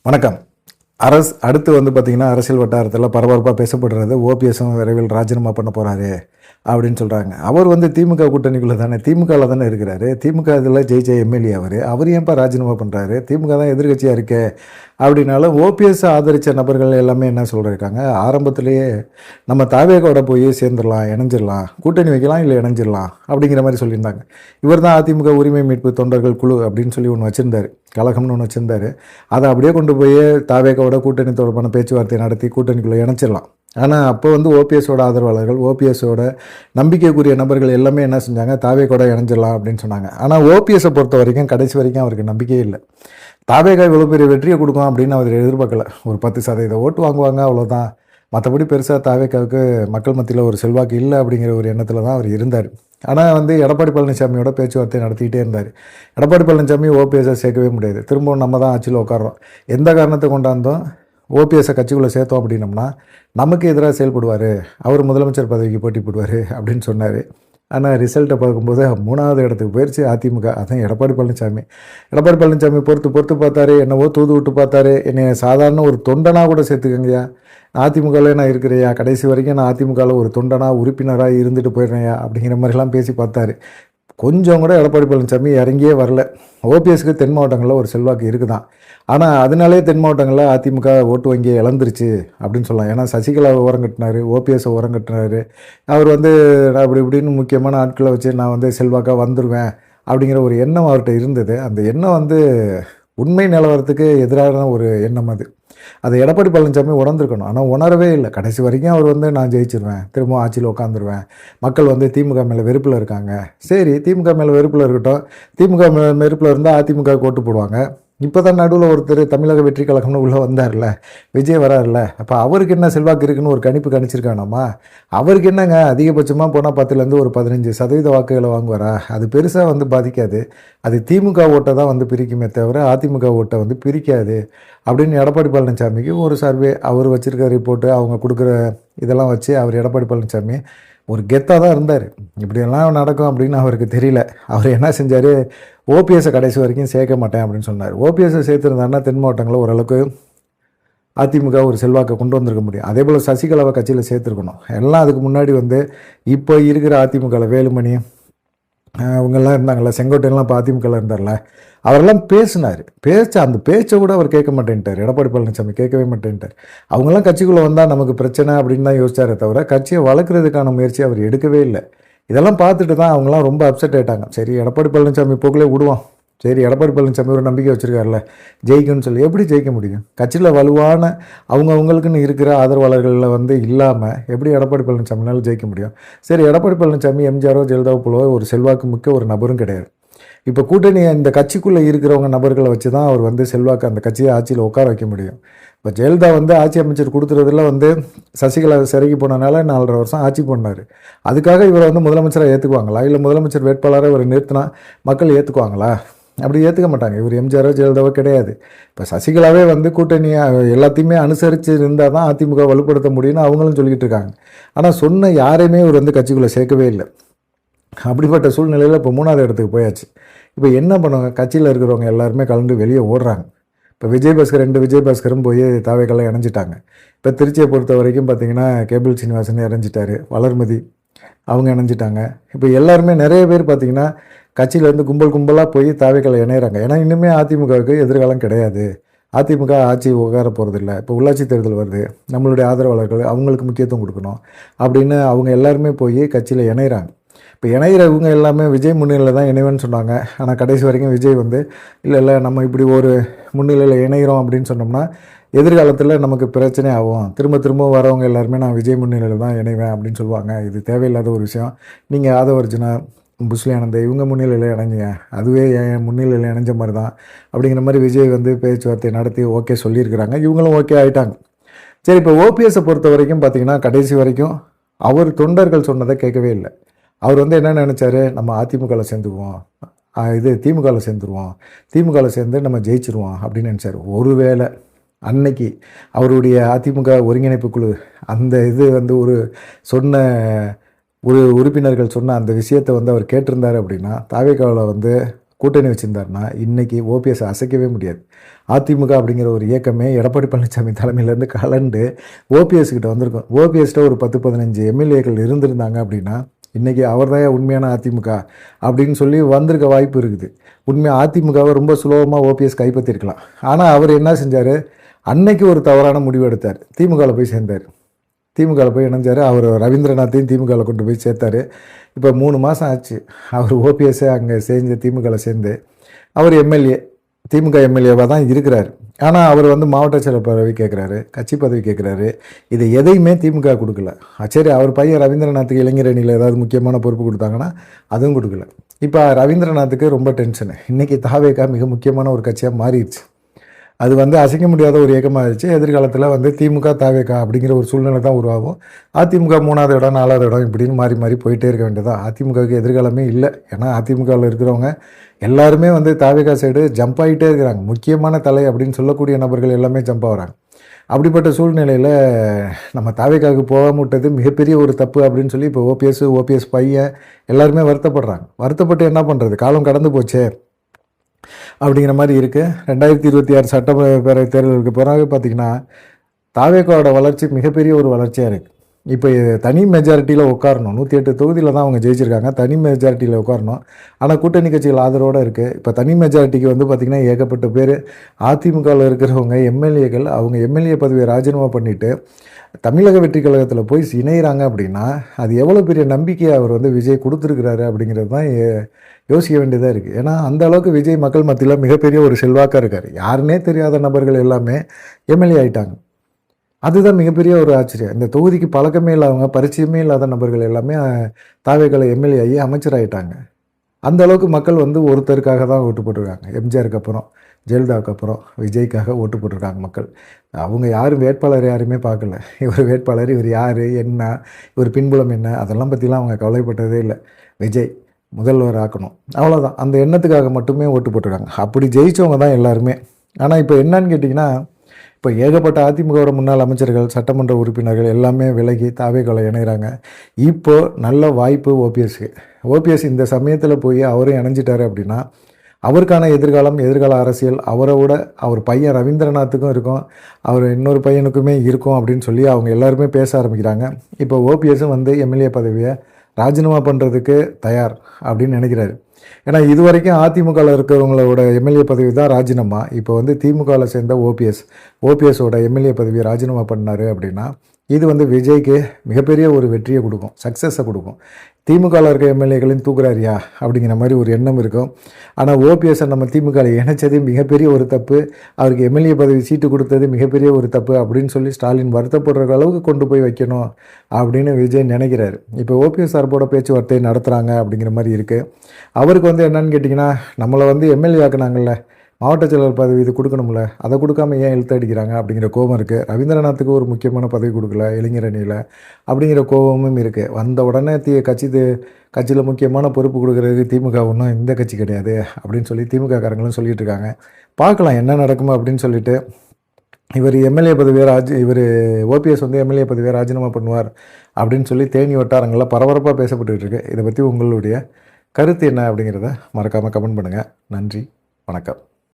வணக்கம். அடுத்து பார்த்தீங்கன்னா, அரசியல் வட்டாரத்தில் பரபரப்பாக பேசப்படுறது ஓபிஎஸும் விரைவில் ராஜினாமா பண்ண போகிறாரு அப்படின்னு சொல்கிறாங்க. அவர் திமுக கூட்டணிக்குள்ளே தானே, திமுகவில் தானே இருக்கிறாரு. திமுக இதில் ஜெயிச்ச எம்எல்ஏ அவர் ஏன்ப்பா ராஜினாமா பண்ணுறாரு? திமுக தான் எதிர்கட்சியாக இருக்கே அப்படின்னாலும் ஓபிஎஸ் ஆதரித்த நபர்கள் எல்லாமே என்ன சொல்லியிருக்காங்க, ஆரம்பத்திலேயே நம்ம தாவேகோட போய் சேர்ந்துடலாம், இணைஞ்சிடலாம், கூட்டணி வைக்கலாம், இல்லை இணைஞ்சிடலாம் அப்படிங்கிற மாதிரி சொல்லியிருந்தாங்க. இவர் தான் அதிமுக உரிமை மீட்பு தொண்டர்கள் குழு அப்படின்னு சொல்லி ஒன்று வச்சுருந்தார், கழகம்னு ஒன்று வச்சுருந்தார். அதை அப்படியே கொண்டு போய் தாவேகோட கூட்டணி தொடர்பான பேச்சுவார்த்தை நடத்தி கூட்டணிக்குள்ளே இணைச்சிடலாம். ஆனால் அப்போ ஓபிஎஸோட ஆதரவாளர்கள், ஓபிஎஸோட நம்பிக்கைக்குரிய நபர்கள் எல்லாமே என்ன செஞ்சாங்க, தாவேகோட இணைஞ்சிடலாம் அப்படின்னு சொன்னாங்க. ஆனால் ஓபிஎஸை பொறுத்த வரைக்கும் கடைசி வரைக்கும் அவருக்கு நம்பிக்கையே இல்லை. தாவேகா இவ்வளோ பெரிய வெற்றியை கொடுக்கும் அப்படின்னு அவர் எதிர்பார்க்கல. ஒரு 10% ஓட்டு வாங்குவாங்க, அவ்வளோதான். மற்றபடி பெருசாக தாவேகாவுக்கு மக்கள் மத்தியில் ஒரு செல்வாக்கு இல்லை அப்படிங்கிற ஒரு எண்ணத்தில் தான் அவர் இருந்தார். ஆனால் எடப்பாடி பழனிசாமியோட பேச்சுவார்த்தை நடத்திக்கிட்டே இருந்தார். எடப்பாடி பழனிசாமி ஓபிஎஸை சேர்க்கவே முடியாது. திரும்பவும் நம்ம தான் ஆட்சியில் உட்காரோம், எந்த காரணத்தை கொண்டாந்தோம் ஓபிஎஸை கட்சிக்குள்ளே சேர்த்தோம் அப்படின்னம்னா நமக்கு எதிராக செயல்படுவார், அவர் முதலமைச்சர் பதவிக்கு போட்டி போடுவார் அப்படின்னு சொன்னார். ஆனால் ரிசல்ட்டை பார்க்கும்போது 3வது இடத்துக்கு போயிடுச்சு அதிமுக. அதான் எடப்பாடி பழனிசாமி பொறுத்து பார்த்தாரு, என்னவோ தூது விட்டு பார்த்தாரு. என்னை சாதாரண ஒரு தொண்டனாக கூட சேர்த்துக்கங்கய்யா, அதிமுகவில் நான் இருக்கிறையா, கடைசி வரைக்கும் நான் அதிமுகவில் ஒரு தொண்டனாக உறுப்பினராக இருந்துட்டு போயிடுறேன்யா அப்படிங்கிற மாதிரிலாம் பேசி பார்த்தாரு. கொஞ்சம் கூட எடப்பாடி பழனிசாமி இறங்கியே வரல. ஓபிஎஸ்க்கு தென் மாவட்டங்களில் ஒரு செல்வாக்கு இருக்குதான், ஆனால் அதனாலே தென் மாவட்டங்களில் அதிமுக ஓட்டு வங்கியை இழந்துருச்சு அப்படின்னு சொல்லலாம். ஏன்னா சசிகலாவை ஓரங்கட்டினார், ஓபிஎஸை ஓரங்கட்டினார். அவர் அப்படி இப்படின்னு முக்கியமான ஆட்களை வச்சு நான் செல்வாக்காக வந்துடுவேன் அப்படிங்கிற ஒரு எண்ணம் அவர்கிட்ட இருந்தது. அந்த எண்ணம் உண்மை நிலவரத்துக்கு எதிரான ஒரு எண்ணம் அது. அதை எடப்பாடி பழனிசாமி உணர்ந்துருக்கணும், ஆனால் உணரவே இல்லை. கடைசி வரைக்கும் அவர் நான் ஜெயிச்சிருவேன், திரும்ப ஆட்சியில் உட்காந்துருவேன், மக்கள் திமுக மேலே வெறுப்பில் இருக்காங்க. சரி, திமுக மேலே வெறுப்பில் இருக்கட்டும். திமுக வெறுப்பில் இருந்தால் அதிமுக ஓட்டு போடுவாங்க. இப்போ தான் நடுவில் ஒருத்தர் தமிழக வெற்றி கழகம்னு உள்ளே வந்தார்ல, விஜய் வராருல, அப்போ அவருக்கு என்ன செல்வாக்கு இருக்குன்னு ஒரு கணிப்பு கணிச்சிருக்கானாமா? அவருக்கு என்னங்க, அதிகபட்சமாக போனால் 10லேருந்து ஒரு 15% வாக்குகளை வாங்குவாரா? அது பெருசாக பாதிக்காது. அது திமுக ஓட்டை தான் பிரிக்குமே தவிர அதிமுக ஓட்டை பிரிக்காது அப்படின்னு எடப்பாடி பழனிசாமிக்கு ஒரு சர்வே அவர் வச்சுருக்க ரிப்போர்ட்டு, அவங்க கொடுக்குற இதெல்லாம் வச்சு அவர் எடப்பாடி பழனிசாமி ஒரு கெத்தாக தான் இருந்தார். இப்படியெல்லாம் நடக்கும் அப்படின்னு அவருக்கு தெரியல. அவர் என்ன செஞ்சார், ஓபிஎஸை கடைசி வரைக்கும் சேர்க்க மாட்டேன் அப்படின்னு சொன்னார். ஓபிஎஸை சேர்த்துருந்தாருன்னா தென் மாவட்டங்களில் ஓரளவுக்கு அதிமுக ஒரு செல்வாக்கை கொண்டு வந்திருக்க முடியும். அதே போல் சசிகலாவை கட்சியில் சேர்த்துருக்கணும். எல்லாம் அதுக்கு முன்னாடி இப்போ இருக்கிற அதிமுகவில் வேலுமணி அவங்கெல்லாம் இருந்தாங்கள்ல, செங்கோட்டையெல்லாம் இப்போ அதிமுகவில் இருந்தார்ல, அவரெல்லாம் பேசினார். அந்த பேச்சை கூட அவர் கேட்க மாட்டேன்ட்டார். எடப்பாடி பழனிசாமி கேட்கவே மாட்டேன்ட்டார். அவங்கெல்லாம் கட்சிக்குள்ளே வந்தால் நமக்கு பிரச்சனை அப்படின்னு தான் யோசிச்சாரே தவிர கட்சியை வளர்க்குறதுக்கான முயற்சி அவர் எடுக்கவே இல்லை. இதெல்லாம் பார்த்துட்டு தான் அவங்களாம் ரொம்ப அப்செட் ஆகிட்டாங்க. சரி, எடப்பாடி பழனிசாமி போக்கிலே விடுவோம். சரி, எடப்பாடி பழனிசாமி ஒரு நம்பிக்கை வச்சுருக்காருல, ஜெயிக்கும்னு சொல்லி. எப்படி ஜெயிக்க முடியும்? கட்சியில் வலுவான அவங்கவுங்களுக்குன்னு இருக்கிற ஆதரவாளர்களில் இல்லாமல் எப்படி எடப்பாடி பழனிசாமினாலும் ஜெயிக்க முடியும்? சரி, எடப்பாடி பழனிசாமி எம்ஜிஆரோ ஜெயலலிதாவோ போலவோ ஒரு செல்வாக்கு மிக்க ஒரு நபரும் கிடையாது. இப்போ கூட்டணி இந்த கட்சிக்குள்ளே இருக்கிறவங்க நபர்களை வச்சு தான் அவர் செல்வாக்கு அந்த கட்சியை ஆட்சியில் உட்கார வைக்க முடியும். இப்போ ஜெயலலிதா ஆட்சி அமைச்சர் கொடுத்துறதுல சசிகலா சிறைக்கு போனனால 4.5 வருஷம் ஆட்சி பண்ணார். அதுக்காக இவரை முதலமைச்சராக ஏற்றுக்குவாங்களா? இல்லை முதலமைச்சர் வேட்பாளராக இவர் நிறுத்தினா மக்கள் ஏற்றுக்குவாங்களா? அப்படி ஏற்றுக்க மாட்டாங்க. இவர் எம்ஜிஆரோ ஜெயலலிதாவோ கிடையாது. இப்போ சசிகலாவே கூட்டணியை எல்லாத்தையுமே அனுசரித்து இருந்தால் தான் அதிமுக வலுப்படுத்த முடியும்னு அவங்களும் சொல்லிக்கிட்டு இருக்காங்க. ஆனால் சொன்ன யாரையுமே இவர் கட்சிக்குள்ளே சேர்க்கவே இல்லை. அப்படிப்பட்ட சூழ்நிலையில் இப்போ 3வது இடத்துக்கு போயாச்சு. இப்போ என்ன பண்ணுவாங்க, கட்சியில் இருக்கிறவங்க எல்லாருமே கலந்து வெளியே ஓடுறாங்க. இப்போ ரெண்டு விஜயபாஸ்கரும் போய் தாவேக்கெல்லாம் இணைஞ்சிட்டாங்க. இப்போ திருச்சியை பொறுத்த வரைக்கும் பார்த்திங்கன்னா கேபிள் சீனிவாசன் இணைஞ்சிட்டாரு, வளர்மதி அவங்க இணைஞ்சிட்டாங்க. இப்போ எல்லாருமே நிறைய பேர் பார்த்திங்கன்னா கட்சியிலேருந்து கும்பலாக போய் தாவேக்கெல்லாம் இணையிறாங்க. ஏன்னா இன்னுமே அதிமுகவுக்கு எதிர்காலம் கிடையாது, அதிமுக ஆட்சி உட்கார போகிறதில்ல. இப்போ உள்ளாட்சி தேர்தல் வருது, நம்மளுடைய ஆதரவாளர்கள் அவங்களுக்கு முக்கியத்துவம் கொடுக்கணும் அப்படின்னு அவங்க எல்லாருமே போய் கட்சியில் இணையிறாங்க. இப்போ இணைகிறவங்க எல்லாமே விஜய் முன்னிலையில் தான் இணைவேன்னு சொன்னாங்க. ஆனால் கடைசி வரைக்கும் விஜய் இல்லை நம்ம இப்படி ஒரு முன்னிலையில் இணைகிறோம் அப்படின்னு சொன்னோம்னா எதிர்காலத்தில் நமக்கு பிரச்சனை ஆகும், திரும்ப வரவங்க எல்லாருமே நான் விஜய் முன்னிலையில் தான் இணைவேன் அப்படின்னு சொல்லுவாங்க. இது தேவையில்லாத ஒரு விஷயம். நீங்கள் ஆதவர்ஜுனா, புஸ்லி ஆனந்த் இவங்க முன்னிலையில் இணைஞ்சிங்க, அதுவே என் முன்னிலையில் இணைஞ்ச மாதிரி தான் அப்படிங்கிற மாதிரி விஜய் பேச்சுவார்த்தை நடத்தி ஓகே சொல்லியிருக்கிறாங்க. இவங்களும் ஓகே ஆகிட்டாங்க. சரி, இப்போ ஓபிஎஸை பொறுத்த வரைக்கும் பார்த்திங்கன்னா கடைசி வரைக்கும் அவர் தொண்டர்கள் சொன்னதை கேட்கவே இல்லை. அவர் என்ன நினச்சாரு, நம்ம அதிமுகவில் சேர்ந்துக்குவோம், திமுகவில் சேர்ந்துருவோம், திமுகவில் சேர்ந்து நம்ம ஜெயிச்சிருவோம் அப்படின்னு நினச்சார். ஒருவேளை அன்னைக்கு அவருடைய அதிமுக ஒருங்கிணைப்பு குழு அந்த ஒரு சொன்ன உறுப்பினர்கள் சொன்ன அந்த விஷயத்தை அவர் கேட்டிருந்தார் அப்படின்னா தாவேக்காவில் கூட்டணி வச்சுருந்தாருன்னா இன்றைக்கி ஓபிஎஸ் அசைக்கவே முடியாது. அதிமுக அப்படிங்கிற ஒரு இயக்கமே எடப்பாடி பழனிசாமி தலைமையிலேருந்து கலண்டு ஓபிஎஸ்கிட்ட வந்திருக்கும். ஓபிஎஸ்கிட்ட ஒரு 10-15 எம்எல்ஏக்கள் இருந்திருந்தாங்க அப்படின்னா இன்றைக்கி அவர் தான் உண்மையான அதிமுக அப்படின்னு சொல்லி வந்திருக்க வாய்ப்பு இருக்குது. உண்மையாக அதிமுகவை ரொம்ப சுலபமாக ஓபிஎஸ் கைப்பற்றிருக்கலாம். ஆனால் அவர் என்ன செஞ்சார், அன்னைக்கு ஒரு தவறான முடிவு எடுத்தார். திமுகவில் போய் சேர்ந்தார். திமுகவில் போய் இணைஞ்சார். அவர் ரவீந்திரநாத்தையும் திமுகவில் கொண்டு போய் சேர்த்தார். இப்போ 3 மாதம் ஆச்சு அவர் ஓபிஎஸ்ஸை அங்கே சேர்ந்து திமுகவில் சேர்ந்து அவர் எம்எல்ஏ, திமுக எம்எல்ஏவாக தான் இருக்கிறார். ஆனால் அவர் மாவட்ட செயலர் பதவி கேட்குறாரு, கட்சி பதவி கேட்குறாரு. இது எதையுமே திமுக கொடுக்கல. சரி, அவர் பையன் ரவீந்திரநாத்துக்கு இளைஞர் அணியில் ஏதாவது முக்கியமான பொறுப்பு கொடுத்தாங்கன்னா அதுவும் கொடுக்கல. இப்போ ரவீந்திரநாத்துக்கு ரொம்ப டென்ஷனு. இன்றைக்கி தாவேகா மிக முக்கியமான ஒரு கட்சியாக மாறிடுச்சு. அது அசைக்க முடியாத ஒரு இயக்கமாகிடுச்சு. எதிர்காலத்தில் திமுக தாவேகா அப்படிங்கிற ஒரு சூழ்நிலை தான் உருவாகும். அதிமுக 3வது இடம் 4வது இடம் இப்படின்னு மாறி மாறி போயிட்டே இருக்க வேண்டியதான். அதிமுகவுக்கு எதிர்காலமே இல்லை. ஏன்னா அதிமுகவில் இருக்கிறவங்க எல்லாருமே தாவேகா சைடு ஜம்ப் ஆகிட்டே இருக்கிறாங்க. முக்கியமான தலை அப்படின்னு சொல்லக்கூடிய நபர்கள் எல்லாமே ஜம்ப் ஆகிறாங்க. அப்படிப்பட்ட சூழ்நிலையில் நம்ம தாவேகாவுக்கு போகாம விட்டது மிகப்பெரிய ஒரு தப்பு அப்படின்னு சொல்லி இப்போ ஓபிஎஸ் பையன் எல்லாருமே வருத்தப்படுறாங்க. வருத்தப்பட்டு என்ன பண்ணுறது, காலம் கடந்து போச்சே அப்படிங்கிற மாதிரி இருக்குது. 2026 சட்டப்பேரவை தேர்தலுக்கு பிறகு பார்த்திங்கன்னா தாவேகாவோட வளர்ச்சி மிகப்பெரிய ஒரு வளர்ச்சியாக இருக்குது. இப்போ தனி மெஜாரிட்டியில் உட்காரணும். 108 தொகுதியில் தான் அவங்க ஜெயிச்சிருக்காங்க. தனி மெஜாரிட்டியில் உட்காரணும். ஆனால் கூட்டணி கட்சிகள் ஆதரவோடு இருக்குது. இப்போ தனி மெஜாரிட்டிக்கு பார்த்திங்கன்னா ஏகப்பட்ட பேர் அதிமுகவில் இருக்கிறவங்க எம்எல்ஏக்கள் அவங்க எம்எல்ஏ பதவியை ராஜினாமா பண்ணிவிட்டு தமிழக வெற்றி கழகத்தில் போய் இணைகிறாங்க அப்படின்னா அது எவ்வளோ பெரிய நம்பிக்கையை அவர் விஜய் கொடுத்துருக்கிறாரு அப்படிங்கிறது தான் யோசிக்க வேண்டியதாக இருக்குது. ஏன்னா அந்த அளவுக்கு விஜய் மக்கள் மத்தியில் மிகப்பெரிய ஒரு செல்வாக்காக இருக்கார். யாருன்னே தெரியாத நபர்கள் எல்லாமே எம்எல்ஏ ஆகிட்டாங்க. அதுதான் மிகப்பெரிய ஒரு ஆச்சரியம். இந்த தொகுதிக்கு பழக்கமே இல்லாதவங்க, பரிச்சயமே இல்லாத நபர்கள் எல்லாமே தாவேகால எம்எல்ஏ ஆகி அமைச்சராகிட்டாங்க. அந்த அளவுக்கு மக்கள் ஒருத்தருக்காக தான் ஓட்டு போட்டிருக்காங்க. எம்ஜிஆருக்கு அப்புறம், ஜெயலலிதாவுக்கு அப்புறம் விஜய்க்காக ஓட்டு போட்டிருக்காங்க மக்கள். அவங்க யாரும் வேட்பாளர் யாருமே பார்க்கல. இவர் வேட்பாளர், இவர் யார், என்ன, இவர் பின்புலம் என்ன, அதெல்லாம் பற்றிலாம் அவங்க கவலைப்பட்டதே இல்லை. விஜய் முதல்வர் ஆக்கணும், அவ்வளோதான். அந்த எண்ணத்துக்காக மட்டுமே ஓட்டு போட்டிருக்காங்க. அப்படி ஜெயித்தவங்க தான் எல்லாருமே. ஆனால் இப்போ என்னன்னு கேட்டிங்கன்னா, இப்போ ஏகப்பட்ட அதிமுகவோட முன்னாள் அமைச்சர்கள், சட்டமன்ற உறுப்பினர்கள் எல்லாமே விலகி தாவேகால இணைகிறாங்க. இப்போது நல்ல வாய்ப்பு ஓபிஎஸ் இந்த சமயத்தில் போய் அவரும் இணைஞ்சிட்டாரு அப்படின்னா அவருக்கான எதிர்கால அரசியல் அவரோட அவர் பையன் ரவீந்திரநாத்துக்கும் இருக்கும், அவர் இன்னொரு பையனுக்குமே இருக்கும் அப்படின்னு சொல்லி அவங்க எல்லாருமே பேச ஆரம்பிக்கிறாங்க. இப்போ ஓபிஎஸும் எம்எல்ஏ பதவியை ராஜினாமா பண்ணுறதுக்கு தயார் அப்படின்னு நினைக்கிறாரு. ஏன்னா இதுவரைக்கும் அதிமுகவில் இருக்கிறவங்களோட எம்எல்ஏ பதவி தான் ராஜினாமா. இப்போ திமுகவில் சேர்ந்த ஓபிஎஸோட எம்எல்ஏ பதவியை ராஜினாமா பண்ணார் அப்படின்னா இது விஜய்க்கு மிகப்பெரிய ஒரு வெற்றியை கொடுக்கும், சக்ஸஸை கொடுக்கும். திமுகவில் இருக்க எம்எல்ஏக்களையும் தூக்குறாரியா அப்படிங்கிற மாதிரி ஒரு எண்ணம் இருக்கும். ஆனால் ஓபிஎஸ்ஸை நம்ம திமுகவில் இணைச்சது மிகப்பெரிய ஒரு தப்பு, அவருக்கு எம்எல்ஏ பதவி சீட்டு கொடுத்தது மிகப்பெரிய ஒரு தப்பு அப்படின்னு சொல்லி ஸ்டாலின் வருத்தப்படுற அளவுக்கு கொண்டு போய் வைக்கணும் அப்படின்னு விஜய் நினைக்கிறாரு. இப்போ ஓபிஎஸ் சார்போட பேச்சுவார்த்தை நடத்துகிறாங்க அப்படிங்கிற மாதிரி இருக்குது. அவருக்கு என்னன்னு கேட்டிங்கன்னா, நம்மளை எம்எல்ஏ ஆக்குனாங்கல்ல, மாவட்ட செயலர் பதவி இது கொடுக்கணும்ல, அதை கொடுக்காம ஏன் இழுத்து அடிக்கிறாங்க அப்படிங்கிற கோபம் இருக்குது. ரவீந்திரநாத்துக்கு ஒரு முக்கியமான பதவி கொடுக்கல இளைஞர் அணியில் அப்படிங்கிற கோபமும் இருக்குது. வந்த உடனே கட்சியில் முக்கியமான பொறுப்பு கொடுக்குறது திமுக ஒன்றும் இந்த கட்சி கிடையாது அப்படின்னு சொல்லி திமுக காரங்களும் சொல்லிட்டு இருக்காங்க. பார்க்கலாம் என்ன நடக்குமா அப்படின்னு சொல்லிட்டு. இவர் எம்எல்ஏ பதவியை ஓபிஎஸ் எம்எல்ஏ பதவியை ராஜினாமா பண்ணுவார் அப்படின்னு சொல்லி தேனி வட்டாரங்களில் பரபரப்பாக பேசப்பட்டுக்கிட்டு இருக்கு. இதை பற்றி உங்களுடைய கருத்து என்ன அப்படிங்கிறத மறக்காமல் கமெண்ட் பண்ணுங்கள். நன்றி, வணக்கம்.